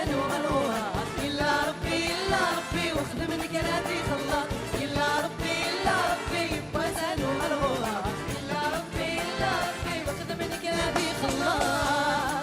بوسان وغلوها إلا ربي إلا ربي وخدمني كراتي خلاص إلا ربي إلا ربي بوسان وغلوها إلا ربي إلا ربي وخدمني كراتي خلاص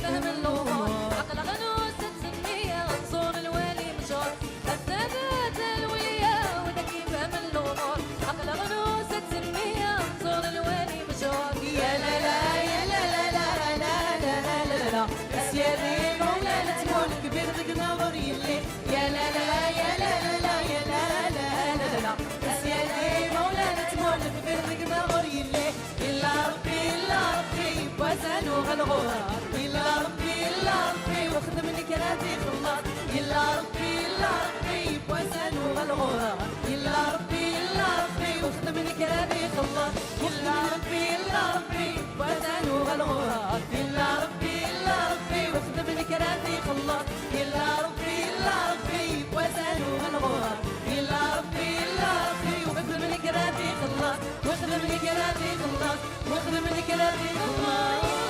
فهم الأمور عقل غنوس تسمية غنصون الوالي مشهور الثبات الولية وذكي فهم الأمور عقل غنوس تسمية غنصون الوالي مشهور يا لا لا يا لا لا لا لا لا لا لا السيري مولانا تمول كبير ذك نظر يلي يا لا لا يا لا لا لا يا لا لا لا لا السيري مولانا تمول كبير ذك نظر يلي إلا ربي إلا ربي بوسان وغلغوها إلا ربي إلا ربي وخدمني كراتي خلاص إلا ربي إلا ربي بوسان وغلغوها إلا ربي إلا ربي وخدمني كراتي خلاص إلا ربي إلا ربي بوسان وغلغوها إلا ربي إلا ربي وخدمني كراتي خلاص إلا ربي إلا ربي بوسان وغلغوها إلا ربي إلا ربي وخدمني كراتي خلاص وخدمني كراتي خلاص وخدمني كراتي خلاص